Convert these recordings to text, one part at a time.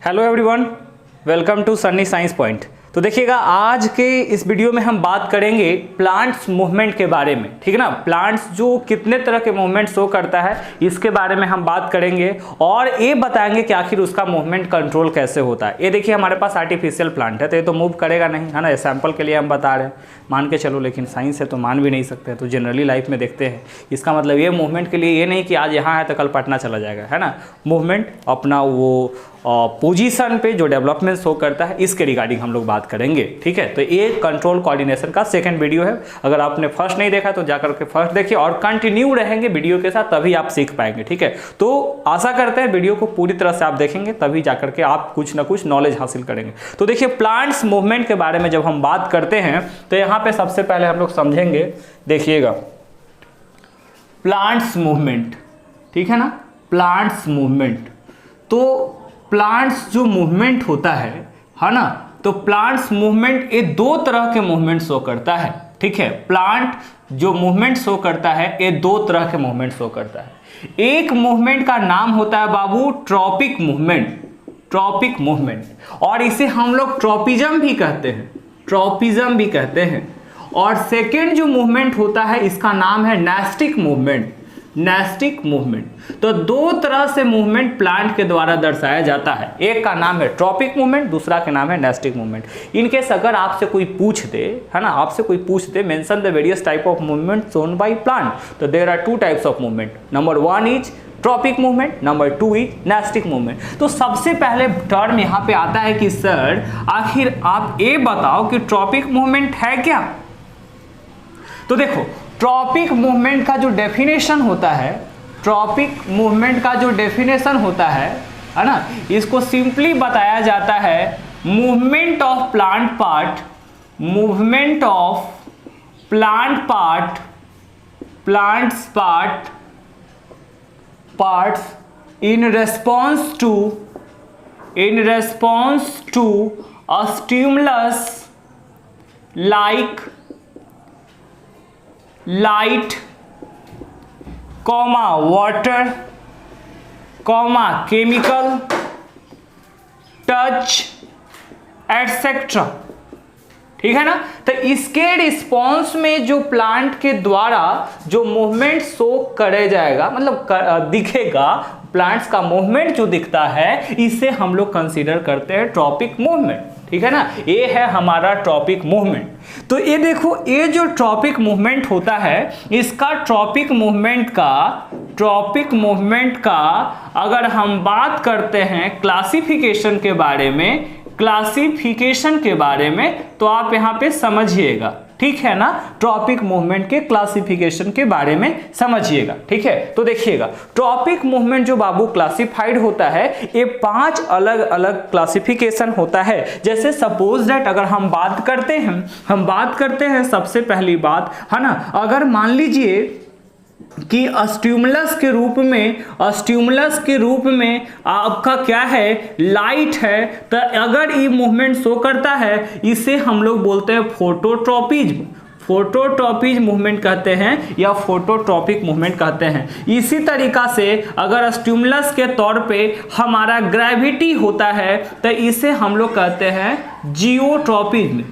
Hello everyone, welcome to Sunny science point. तो देखिएगा, आज के इस वीडियो में हम बात करेंगे प्लांट्स मूवमेंट के बारे में। ठीक है ना, प्लांट्स जो कितने तरह के मूवमेंट शो करता है इसके बारे में हम बात करेंगे और ये बताएंगे कि आखिर उसका मूवमेंट कंट्रोल कैसे होता है। ये देखिए, हमारे पास आर्टिफिशियल प्लांट है तो ये तो मूव करेगा नहीं, है ना। सैंपल के लिए हम बता रहे हैं, मान के चलो, लेकिन साइंस है तो मान भी नहीं सकते। तो जनरली लाइफ में देखते हैं, इसका मतलब ये मूवमेंट के लिए ये नहीं कि आज यहाँ है तो कल पटना चला जाएगा, है ना। मूवमेंट अपना वो पोजीशन पे जो डेवलपमेंट शो करता है, इसके रिगार्डिंग हम लोग बात करेंगे। ठीक है, तो ये कंट्रोल कोऑर्डिनेशन का सेकंड वीडियो है। अगर आपने फर्स्ट नहीं देखा तो जाकर के फर्स्ट देखिए और कंटिन्यू रहेंगे वीडियो के साथ, तभी आप सीख पाएंगे। ठीक है, तो आशा करते हैं वीडियो को पूरी तरह से आप देखेंगे, तभी जाकर के आप कुछ ना कुछ नॉलेज हासिल करेंगे। तो देखिए, प्लांट्स मूवमेंट के बारे में जब हम बात करते हैं तो यहाँ पे सबसे पहले हम लोग समझेंगे, देखिएगा, प्लांट्स मूवमेंट। ठीक है ना, प्लांट्स मूवमेंट। तो प्लांट्स जो मूवमेंट होता है ना, तो प्लांट्स मूवमेंट ये दो तरह के मूवमेंट शो करता है। ठीक है, प्लांट जो मूवमेंट शो करता है ये दो तरह के मूवमेंट शो करता है। एक मूवमेंट का नाम होता है बाबू ट्रॉपिक मूवमेंट, ट्रॉपिक मूवमेंट, और इसे हम लोग ट्रॉपिज्म भी कहते हैं, ट्रॉपिज्म भी कहते हैं। और सेकेंड जो मूवमेंट होता है इसका नाम है नेस्टिक मूवमेंट, नेस्टिक मूवमेंट। तो दो तरह से मूवमेंट प्लांट के द्वारा दर्शाया जाता है, एक का नाम है ट्रॉपिक मूवमेंट, दूसरा का नाम है नेस्टिक मूवमेंट। इनकेस अगर आपसे कोई पूछ दे, है ना, आपसे कोई पूछ दे mention the various type of movement shown by plant, तो there are two types of movement. Number 1 is tropic movement, number 2 is nastic movement. तो सबसे पहले टर्म यहाँ पे आता है कि सर आखिर आप ये बताओ कि ट्रॉपिक मूवमेंट है क्या। तो देखो, ट्रॉपिक मूवमेंट का जो डेफिनेशन होता है, ट्रॉपिक मूवमेंट का जो डेफिनेशन होता है ना, इसको सिंपली बताया जाता है movement of plant part, movement of plant part, plants parts in response to a stimulus like light, comma water, comma chemical, touch, etcetera. ठीक है ना। तो इसके रिस्पॉन्स में जो प्लांट के द्वारा जो मूवमेंट शो करे जाएगा, मतलब दिखेगा, प्लांट्स का मूवमेंट जो दिखता है, इसे हम लोग कंसीडर करते हैं ट्रॉपिक मूवमेंट। ठीक है ना, ये है हमारा ट्रॉपिक मूवमेंट। तो ये देखो, ये जो ट्रॉपिक मूवमेंट होता है, इसका ट्रॉपिक मूवमेंट का अगर हम बात करते हैं क्लासिफिकेशन के बारे में, तो आप यहाँ पे समझिएगा। ठीक है ना, ट्रॉपिक मूवमेंट के क्लासिफिकेशन के बारे में समझिएगा। ठीक है, तो देखिएगा, ट्रॉपिक मूवमेंट जो बाबू क्लासिफाइड होता है, ये 5 अलग अलग क्लासिफिकेशन होता है। जैसे सपोज दैट अगर हम बात करते हैं सबसे पहली बात, है ना, अगर मान लीजिए कि स्टिमुलस के रूप में आपका क्या है, लाइट है, तो अगर ये मूवमेंट शो करता है, इसे हम लोग बोलते हैं फोटोट्रॉपिज्म, फोटोट्रॉपिज्म मूवमेंट कहते हैं या फोटोट्रॉपिक मूवमेंट कहते हैं। इसी तरीका से अगर स्टिमुलस के तौर पे हमारा ग्रेविटी होता है तो इसे हम लोग कहते हैं जियोट्रॉपिज्म।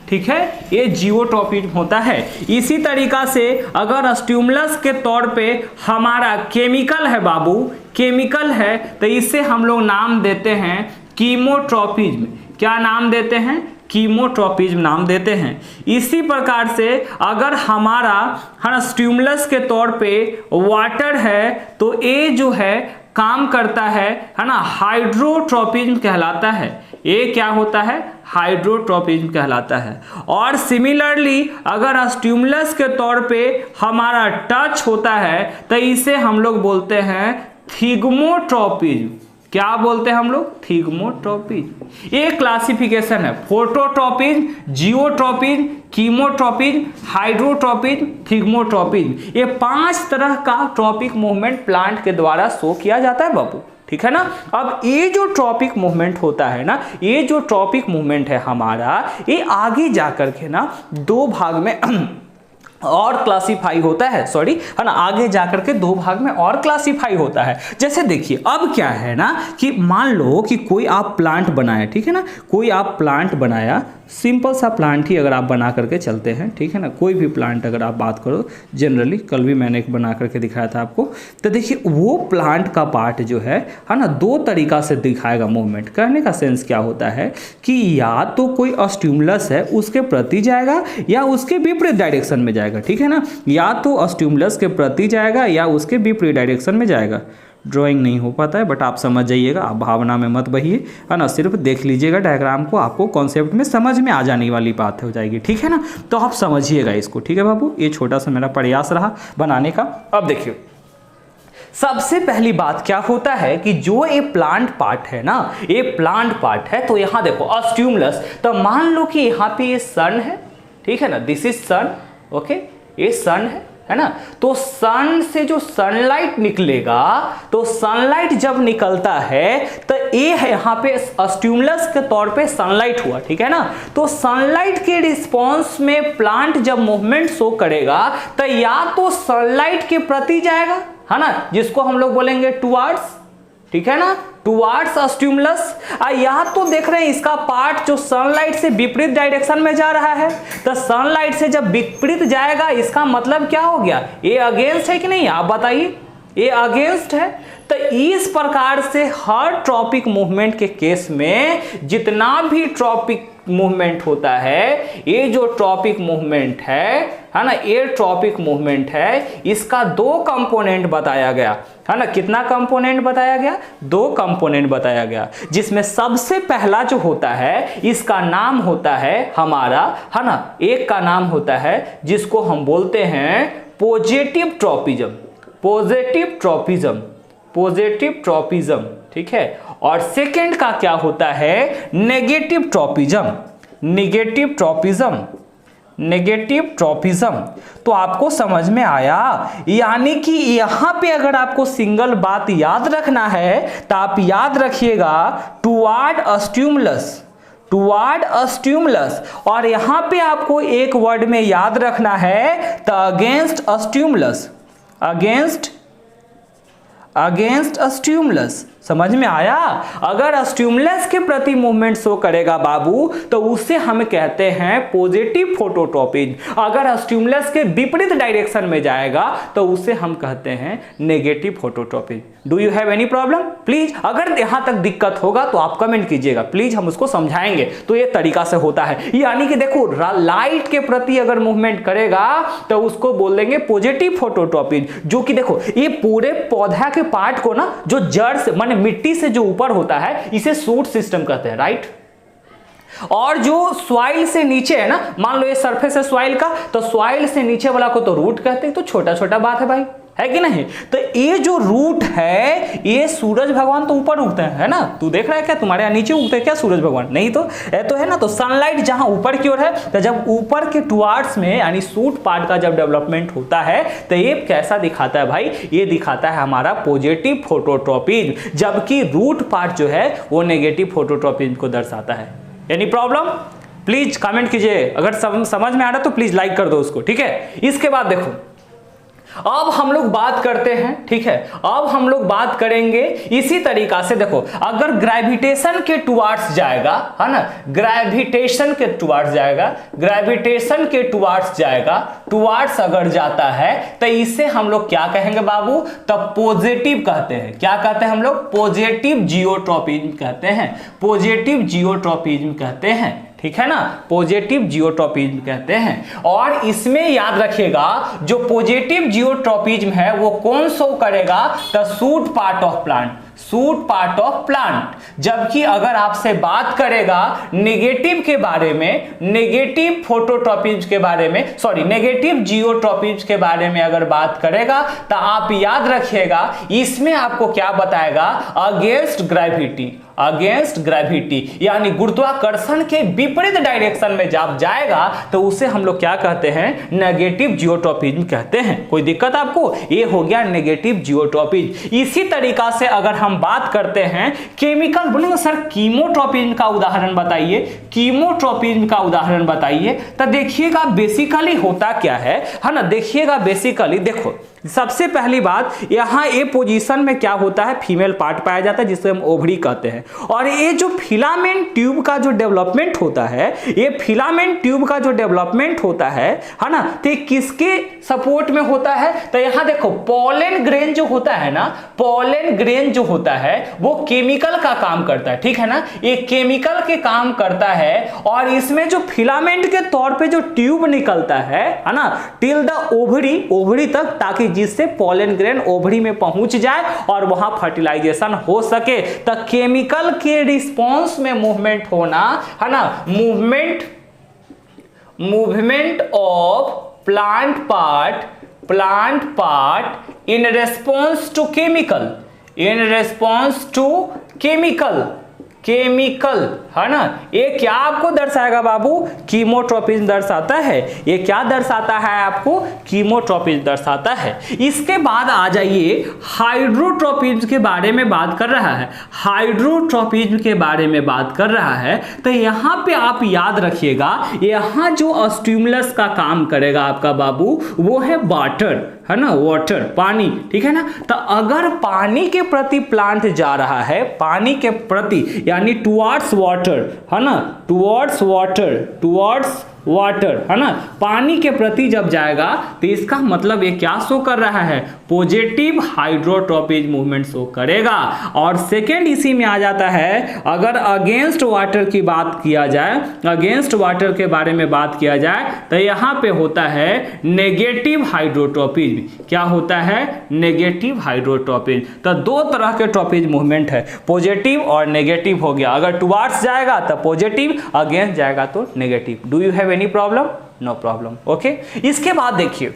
ठीक है, ये जियोट्रॉपिज्म होता है। इसी तरीका से अगर स्टिमुलस के तौर पे हमारा केमिकल है बाबू, केमिकल है, तो इसे हम लोग नाम देते हैं कीमोट्रॉपिज्म। क्या नाम देते हैं? कीमोट्रॉपिज्म नाम देते हैं। इसी प्रकार से अगर हमारा स्टिमुलस के तौर पे वाटर है, तो ये जो है काम करता है ना, हाइड्रोट्रॉपिज्म कहलाता है। ये क्या होता है? हाइड्रोट्रॉपिज्म कहलाता है। और सिमिलरली अगर स्टिमुलस के तौर पे हमारा टच होता है, तो इसे हम लोग बोलते हैं थिग्मोट्रॉपिज्म। क्या बोलते हैं हम लोग? थिग्मोट्रॉपिज्म। ये क्लासिफिकेशन है, phototropism, geotropism, chemotropism, hydrotropism, thigmotropism. ये 5 तरह का ट्रॉपिक मूवमेंट प्लांट के द्वारा शो किया जाता है बाबू। ठीक है ना। अब ये जो ट्रॉपिक मूवमेंट होता है ना, ये जो ट्रॉपिक मूवमेंट है हमारा, ये आगे जाकर के ना 2 भाग में और क्लासिफाई होता है, सॉरी है ना, आगे जाकर के दो भाग में और क्लासिफाई होता है। जैसे देखिए अब क्या है ना कि मान लो कि कोई आप प्लांट बनाया, ठीक है ना, कोई आप प्लांट बनाया, सिंपल सा प्लांट ही अगर आप बना करके चलते हैं, ठीक है ना, कोई भी प्लांट अगर आप बात करो जनरली, कल भी मैंने एक बना करके दिखाया था आपको, तो देखिए वो प्लांट का पार्ट जो है ना, दो तरीका से दिखाएगा मूवमेंट। कहने का सेंस क्या होता है कि या तो कोई स्टिमुलस है उसके प्रति जाएगा या उसके विपरीत डायरेक्शन में जाएगा, ठीक है ना, या तो स्टिमुलस के प्रति जाएगा या उसके विपरीत डायरेक्शन में जाएगा। ड्राइंग नहीं हो पाता है बट आप समझ जाइएगा, आप भावना में मत बहिए, है ना, सिर्फ देख लीजिएगा डायग्राम को, आपको कॉन्सेप्ट में समझ में आ जाने वाली बात हो जाएगी, ठीक है ना। तो आप समझिएगा इसको, ठीक है बाबू, ये छोटा सा मेरा प्रयास रहा बनाने का। अब देखिए सबसे पहली बात क्या होता है कि जो ये प्लांट पार्ट है ना, ये प्लांट पार्ट है, तो यहाँ देखो स्टिमुलस, तो मान लो कि यहाँ पे ये सन है, ठीक है ना, दिस इज सन, ओके, ये सन है ना, तो सन से जो सनलाइट निकलेगा, तो सनलाइट जब निकलता है तो ये है यहाँ पे स्टिमुलस के तौर पे सनलाइट हुआ, ठीक है ना, तो सनलाइट के रिस्पांस में प्लांट जब मूवमेंट शो करेगा तो या तो सनलाइट के प्रति जाएगा, है ना, जिसको हम लोग बोलेंगे टुवर्ड्स, ठीक है ना, टुवर्ड्स स्टिमुलस, यहाँ तो देख रहे हैं इसका पार्ट जो सनलाइट से विपरीत डायरेक्शन में जा रहा है, तो सनलाइट से जब विपरीत जाएगा इसका मतलब क्या हो गया, ये अगेंस्ट है कि नहीं, आप बताइए, ये अगेंस्ट है। तो इस प्रकार से हर ट्रॉपिक मूवमेंट के केस में जितना भी ट्रॉपिक मूवमेंट होता है, ये जो ट्रॉपिक मूवमेंट है ना, ये ट्रॉपिक मूवमेंट है, इसका दो कंपोनेंट बताया गया, है ना, कितना कंपोनेंट बताया गया, दो कंपोनेंट बताया गया, जिसमें सबसे पहला जो होता है इसका नाम होता है हमारा, है ना, एक का नाम होता है जिसको हम बोलते हैं positive tropism, positive tropism, positive tropism, ठीक है, और सेकंड का क्या होता है, negative tropism, negative tropism, negative tropism. तो आपको समझ में आया, यानी कि यहां पे अगर आपको सिंगल बात याद रखना है तो आप याद रखिएगा टुवर्ड स्टिमुलस, टुवर्ड स्टिमुलस, और यहां पे आपको एक वर्ड में याद रखना है the against stimulus, against, against stimulus. समझ में आया, अगर स्टिमुलस के प्रति मूवमेंट शो करेगा बाबू तो उसे हम कहते हैं पॉजिटिव फोटोट्रॉपिज्म, अगर स्टिमुलस के विपरीत डायरेक्शन में जाएगा तो उसे हम कहते हैं negative phototropism. Do you have any problem? Please अगर यहां तक दिक्कत होगा तो आप कमेंट कीजिएगा, प्लीज हम उसको समझाएंगे। तो ये तरीका से होता है, यानी कि देखो लाइट के प्रति अगर मूवमेंट करेगा तो उसको बोल देंगे पॉजिटिव फोटोट्रॉपिज्म, जो कि देखो ये पूरे पौधा के पार्ट को ना, जो जड़ से माने मिट्टी से जो ऊपर होता है इसे शूट सिस्टम कहते हैं, राइट, और जो सॉइल से नीचे है ना, मान लो ये सरफेस है सॉइल का, तो सॉइल से नीचे वाला को तो रूट कहते हैं, तो छोटा छोटा बात है भाई, है कि नहीं। तो ये जो रूट है ये सूरज भगवान तो ऊपर उगते हैं, है ना, तू देख रहा है क्या, तुम्हारे यहाँ नीचे उगते हैं क्या सूरज भगवान? नहीं तो ये तो है ना, तो सनलाइट जहां ऊपर की ओर है, तो जब ऊपर के टुवर्ड्स में यानी सूट पार्ट का जब डेवलपमेंट होता है तो ये कैसा दिखाता है भाई, ये दिखाता है हमारा पॉजिटिव फोटोट्रॉपिज्म, जबकि रूट पार्ट जो है वो नेगेटिव फोटोट्रॉपिज्म को दर्शाता है। Any problem? प्लीज कमेंट कीजिए, अगर समझ में आ रहा तो प्लीज लाइक कर दो उसको, ठीक है। इसके बाद देखो अब हम लोग बात करते हैं, ठीक है, अब हम लोग बात करेंगे इसी तरीका से, देखो अगर ग्रेविटेशन के टुवर्ड्स जाएगा, है ना, ग्रेविटेशन के टुवर्ड्स जाएगा, ग्रेविटेशन के टुवर्ड्स जाएगा, टुवर्ड्स अगर जाता है तो इसे हम लोग क्या कहेंगे बाबू, तब पॉजिटिव कहते हैं। क्या कहते हैं हम लोग? पॉजिटिव जियोट्रॉपिज्म कहते हैं, पॉजिटिव जियोट्रॉपिज्म कहते हैं, ठीक है ना, पॉजिटिव जियोट्रॉपिज्म कहते हैं। और इसमें याद रखिएगा जो पॉजिटिव जियोट्रॉपिज्म है वो कौन शो करेगा, the shoot part of plant, shoot part of plant. जबकि अगर आपसे बात करेगा नेगेटिव के बारे में, नेगेटिव फोटोट्रॉपिज्म के बारे में, सॉरी नेगेटिव जियोट्रॉपिज्म के बारे में अगर बात करेगा तो आप याद रखिएगा इसमें आपको क्या बताएगा, अगेंस्ट ग्रेविटी, अगेंस्ट ग्रेविटी, यानी गुरुत्वाकर्षण के विपरीत डायरेक्शन में जब जाएगा तो उसे हम लोग क्या कहते हैं, नेगेटिव जियोट्रॉपिज्म कहते हैं। कोई दिक्कत आपको? ये हो गया नेगेटिव जियोट्रॉपिज्म। इसी तरीका से अगर हम हम बात करते हैं केमिकल, बोलेंगे सर कीमोट्रोपिज्म का उदाहरण बताइए, कीमोट्रोपिज्म का उदाहरण बताइए। तो देखिएगा बेसिकली होता क्या है ना, देखिएगा बेसिकली देखो सबसे पहली बात यहाँ ए पोजीशन में क्या होता है, फीमेल पार्ट पाया जाता है जिसे हम ओवरी कहते हैं। और ये जो फिलामेंट ट्यूब का जो डेवलपमेंट होता है, ये फिलामेंट ट्यूब का जो डेवलपमेंट होता है ना, तो किसके सपोर्ट में होता है, तो यहाँ देखो पोलन ग्रेन जो होता है ना, पोलन ग्रेन जो होता है वो केमिकल का काम करता है, ठीक है ना, ये केमिकल के काम करता है। और इसमें जो फिलामेंट के तौर पे जो ट्यूब निकलता है ना, टिल द ओवरी, ओवरी तक, ताकि जिससे पोलन ग्रेन ओवरी में पहुंच जाए और वहां फर्टिलाइजेशन हो सके। तो केमिकल के रिस्पॉन्स में मूवमेंट होना है ना, movement of plant part in response to chemical, chemical है ना, ये क्या आपको दर्शाएगा बाबू, कीमोट्रोपिज्म दर्शाता है। ये क्या दर्शाता है आपको, कीमोट्रोपिज्म दर्शाता है। इसके बाद आ जाइए हाइड्रोट्रोपिज्म के बारे में बात कर रहा है, हाइड्रोट्रोपिज्म के बारे में बात कर रहा है। तो यहाँ पे आप याद रखिएगा, यहाँ जो स्टिमुलस का काम करेगा आपका बाबू वो है वाटर, है ना, वाटर, पानी, ठीक है ना। तो अगर पानी के प्रति प्लांट जा रहा है, पानी के प्रति यानी टुवर्ड्स वाटर, है ना, टुवर्ड्स वाटर, है ना, पानी के प्रति जब जाएगा तो इसका मतलब ये क्या शो कर रहा है, पॉजिटिव हाइड्रोट्रोपिज्म मूवमेंट शो करेगा। और सेकेंड इसी में आ जाता है, अगर अगेंस्ट वाटर की बात किया जाए, अगेंस्ट वाटर के बारे में बात किया जाए तो यहाँ पे होता है नेगेटिव हाइड्रोट्रोपिज्म। क्या होता है, नेगेटिव हाइड्रोट्रोपिज्म। तो दो तरह के ट्रोपिज्म मूवमेंट है, पॉजिटिव और नेगेटिव हो गया। अगर टुवर्ड्स जाएगा तो पॉजिटिव, अगेंस्ट जाएगा तो negative. Do you have any problem, no problem, okay. इसके बाद देखिए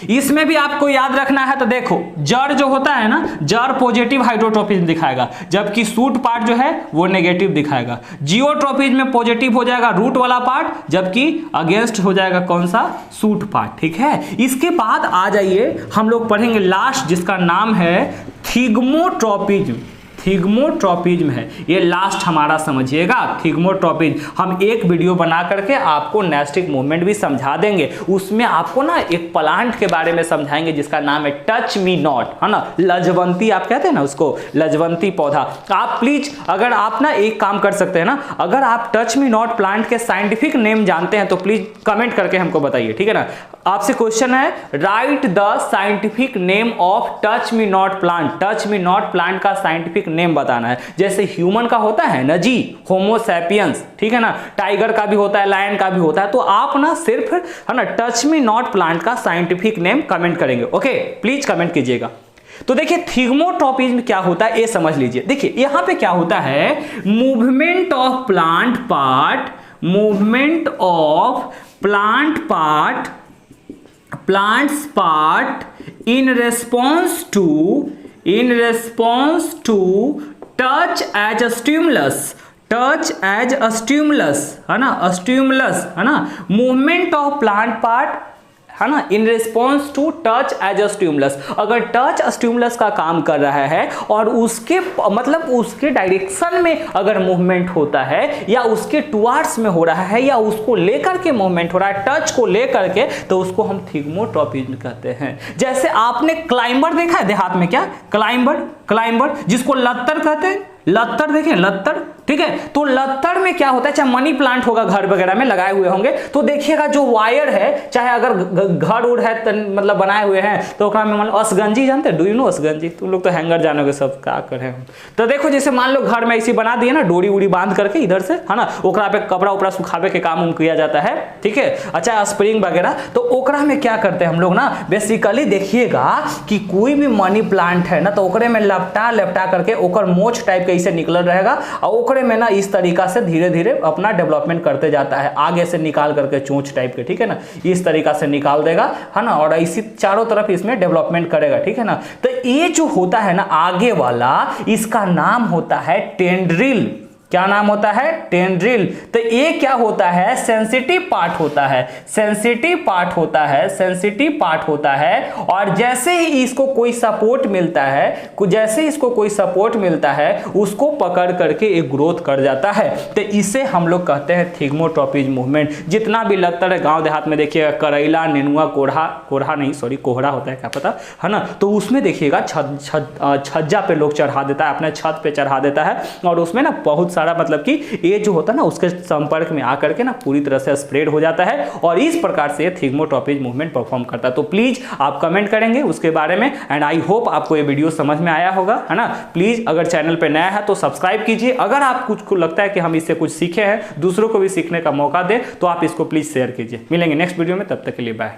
इसमें भी आपको याद रखना है, तो देखो जड़ जो होता है ना, जड़ पॉजिटिव हाइड्रोट्रोपिज्म दिखाएगा, जबकि सूट पार्ट जो है वो नेगेटिव दिखाएगा। जियोट्रोपिज्म में पॉजिटिव हो जाएगा रूट वाला पार्ट, जबकि अगेंस्ट हो जाएगा कौन सा, सूट पार्ट, ठीक है। इसके बाद आ जाइए हम लोग पढ़ेंगे लास्ट, जिसका नाम है थिग्मोट्रोपिज्म। थिग्मोट्रोपिज्म है ये लास्ट हमारा, समझिएगा थिग्मोट्रोपिज्म। हम एक वीडियो बना करके आपको नेस्टिक मूवमेंट भी समझा देंगे, उसमें आपको ना एक प्लांट के बारे में समझाएंगे जिसका नाम है टच मी नॉट, है ना, लजवंती आप कहते हैं ना उसको, लजवंती पौधा। आप प्लीज अगर आप ना एक काम कर सकते हैं ना, अगर आप टच मी नॉट प्लांट के साइंटिफिक नेम जानते हैं तो प्लीज कमेंट करके हमको बताइए, ठीक है ना। आपसे क्वेश्चन है, right the scientific name of touch me not plant. Touch me not plant का साइंटिफिक नेम बताना है। जैसे ह्यूमन का होता है ना जी, होमो सैपियंस, ठीक है ना, टाइगर का भी होता है, लायन का भी होता है। तो आप ना सिर्फ, है ना, टच मी नॉट प्लांट का साइंटिफिक नेम कमेंट करेंगे, ओके, प्लीज कमेंट कीजिएगा। तो देखिए थिग्मोट्रोपिज्म क्या होता है ये समझ लीजिए। देखिए यहां पे क्या होता है, movement of plant part, movement of plant part, plants part in response to touch as a stimulus, touch as a stimulus, है ना, स्टिमुलस, है ना, मूवमेंट ऑफ प्लांट पार्ट, है ना, in response to touch as a stimulus. अगर touch stimulus का काम कर रहा है और उसके मतलब उसके डायरेक्शन में अगर मूवमेंट होता है या उसके टुवर्ड्स में हो रहा है या उसको लेकर के मूवमेंट हो रहा है, टच को लेकर के, तो उसको हम थिग्मोट्रोपिज्म कहते हैं। जैसे आपने क्लाइंबर देखा है देहात में, क्या क्लाइंबर जिसको लत्तर कहते हैं, लत्तर देखें, लत्तर, ठीक है। तो लत्तर में क्या होता है, चाहे मनी प्लांट होगा घर वगैरह में लगाए हुए होंगे, तो देखिएगा जो वायर है, चाहे अगर घर उड़ है मतलब बनाए हुए हैं, तो में मान लो असगंजी जानते हैं, डू यू नो असगंजी, तुम लोग तो हैंगर जानोगे सब, क्या करें हम। तो देखो जैसे मान लो घर में ऐसी बना दिए ना, डोरी उड़ी बांध करके इधर से, है ना, ओकरा पे कपड़ा उपड़ा सुखावे के काम किया जाता है, ठीक है। अच्छा स्प्रिंग वगैरह, तो ओकरा में क्या करते हैं हम लोग ना, बेसिकली देखिएगा कि कोई भी मनी प्लांट है ना, तो ओकरे में लपटा करके ओकर मोच टाइप के इसे निकल रहेगा और ओकरे में ना इस तरीका से धीरे धीरे अपना डेवलपमेंट करते जाता है, आगे से निकाल करके चोंच टाइप के, ठीक है ना, इस तरीका से निकाल देगा, है ना, और इसी चारों तरफ इसमें डेवलपमेंट करेगा, ठीक है ना। तो ये जो होता है ना आगे वाला, इसका नाम होता है टेंड्रिल, क्या नाम होता है? टेंड्रिल। तो ये क्या होता है? सेंसिटिव पार्ट होता है, सेंसिटिव पार्ट होता है, सेंसिटिव पार्ट होता है। और जैसे ही इसको कोई सपोर्ट मिलता है, जैसे ही इसको कोई सपोर्ट मिलता है, उसको पकड़ करके एक ग्रोथ कर जाता है। तो इसे हम लोग कहते हैं थिग्मोट्रोपिज मूवमेंट। जितना भी लगता है गांव देहात में देखिएगा, करेला, नेनुआ, कोहड़ा होता है, क्या पता, है ना, तो उसमें देखिएगा छज्जा पे लोग चढ़ा देता है, अपने छत पे चढ़ा देता है, और उसमें ना बहुत सारा मतलब कि ये जो होता है ना उसके संपर्क में आकर के ना पूरी तरह से स्प्रेड हो जाता है, और इस प्रकार से थिग्मोट्रोपिज मूवमेंट परफॉर्म करता है। तो प्लीज आप कमेंट करेंगे उसके बारे में, एंड आई होप आपको ये वीडियो समझ में आया होगा, है ना। प्लीज अगर चैनल पे नया है तो सब्सक्राइब कीजिए। अगर आप कुछ लगता है कि हम इससे कुछ सीखे हैं, दूसरों को भी सीखने का मौका दें, तो आप इसको प्लीज शेयर कीजिए। मिलेंगे नेक्स्ट वीडियो में, तब तक के लिए बाय।